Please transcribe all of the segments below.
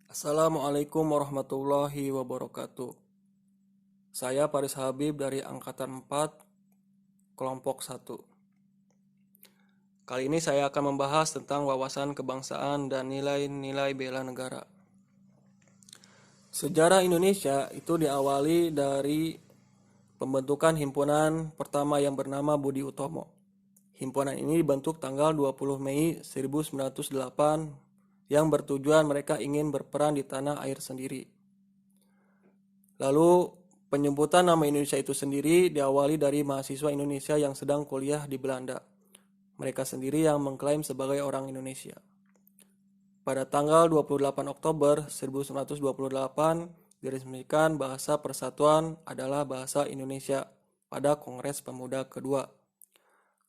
Assalamualaikum warahmatullahi wabarakatuh. Saya Paris Habib dari Angkatan 4, Kelompok 1. Kali ini saya akan membahas tentang wawasan kebangsaan dan nilai-nilai bela negara. Sejarah Indonesia itu diawali dari pembentukan himpunan pertama yang bernama Budi Utomo. Himpunan ini dibentuk tanggal 20 Mei 1908 yang bertujuan mereka ingin berperan di tanah air sendiri. Lalu penyebutan nama Indonesia itu sendiri diawali dari mahasiswa Indonesia yang sedang kuliah di Belanda. Mereka sendiri yang mengklaim sebagai orang Indonesia. Pada tanggal 28 Oktober 1928 diresmikan bahasa persatuan adalah bahasa Indonesia pada Kongres Pemuda kedua.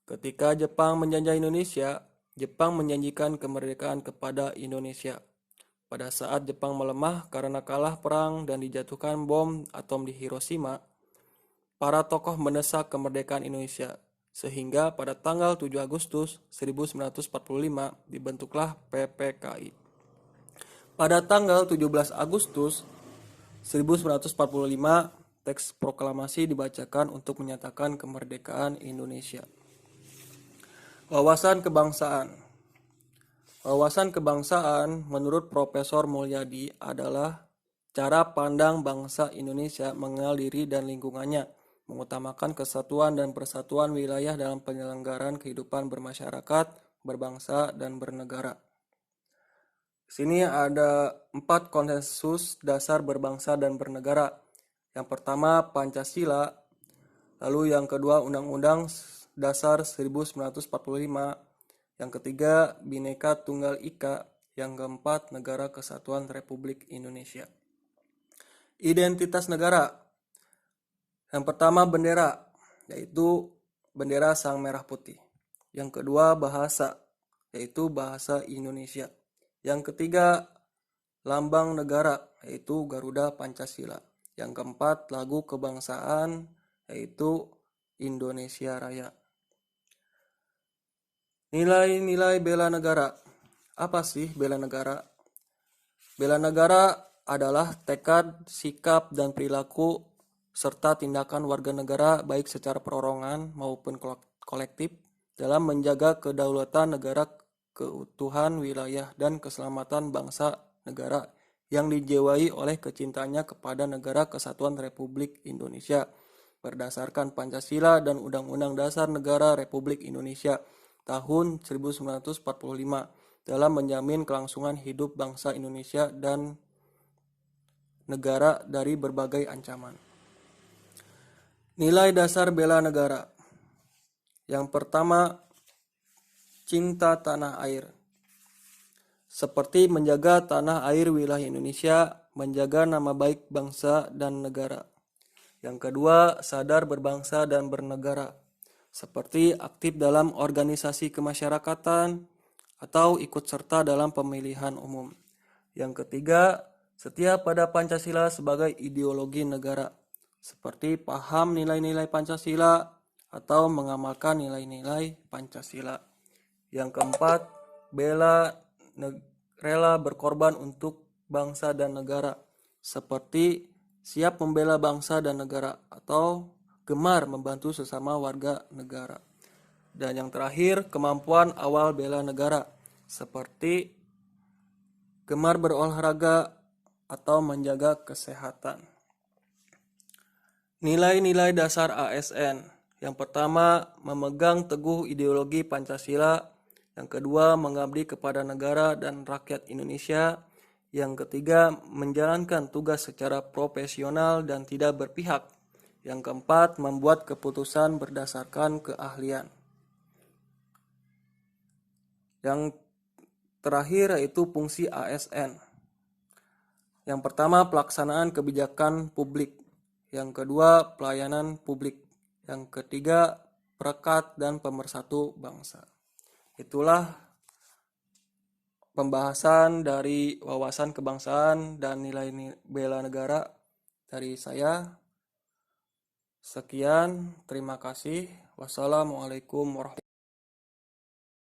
Ketika Jepang menjajah Indonesia, Jepang menjanjikan kemerdekaan kepada Indonesia. Pada saat Jepang melemah karena kalah perang dan dijatuhkan bom atom di Hiroshima, para tokoh mendesak kemerdekaan Indonesia, sehingga pada tanggal 7 Agustus 1945 dibentuklah PPKI. Pada tanggal 17 Agustus 1945, teks proklamasi dibacakan untuk menyatakan kemerdekaan Indonesia. Wawasan kebangsaan. Wawasan kebangsaan menurut Profesor Mulyadi adalah cara pandang bangsa Indonesia mengenal diri dan lingkungannya, mengutamakan kesatuan dan persatuan wilayah dalam penyelenggaraan kehidupan bermasyarakat, berbangsa, dan bernegara. Di sini ada 4 konsensus dasar berbangsa dan bernegara. Yang pertama Pancasila, lalu yang kedua Undang-Undang Dasar 1945, yang ketiga Bhinneka Tunggal Ika, yang keempat Negara Kesatuan Republik Indonesia. Identitas negara. Yang pertama bendera, yaitu bendera sang merah putih. Yang kedua bahasa, yaitu bahasa Indonesia. Yang ketiga lambang negara, yaitu Garuda Pancasila. Yang keempat lagu kebangsaan, yaitu Indonesia Raya. Nilai-nilai bela negara. Apa sih bela negara? Bela negara adalah tekad, sikap, dan perilaku serta tindakan warga negara baik secara perorangan maupun kolektif dalam menjaga kedaulatan negara, keutuhan wilayah, dan keselamatan bangsa negara yang dijiwai oleh kecintaannya kepada Negara Kesatuan Republik Indonesia berdasarkan Pancasila dan Undang-Undang Dasar Negara Republik Indonesia tahun 1945 dalam menjamin kelangsungan hidup bangsa Indonesia dan negara dari berbagai ancaman. Nilai dasar bela negara. Yang pertama, cinta tanah air. Seperti menjaga tanah air wilayah Indonesia, menjaga nama baik bangsa dan negara. Yang kedua, sadar berbangsa dan bernegara. Seperti aktif dalam organisasi kemasyarakatan atau ikut serta dalam pemilihan umum. Yang ketiga, setia pada Pancasila sebagai ideologi negara, seperti paham nilai-nilai Pancasila atau mengamalkan nilai-nilai Pancasila. Yang keempat, rela berkorban untuk bangsa dan negara, seperti siap membela bangsa dan negara atau gemar membantu sesama warga negara. Dan yang terakhir, kemampuan awal bela negara, seperti gemar berolahraga atau menjaga kesehatan. Nilai-nilai dasar ASN. Yang pertama, memegang teguh ideologi Pancasila. Yang kedua, mengabdi kepada negara dan rakyat Indonesia. Yang ketiga, menjalankan tugas secara profesional dan tidak berpihak. Yang keempat, membuat keputusan berdasarkan keahlian. Yang terakhir yaitu fungsi ASN. Yang pertama, pelaksanaan kebijakan publik. Yang kedua, pelayanan publik. Yang ketiga, perekat dan pemersatu bangsa. Itulah pembahasan dari wawasan kebangsaan dan nilai bela negara dari saya. Sekian, terima kasih. Wassalamualaikum warahmatullahi wabarakatuh.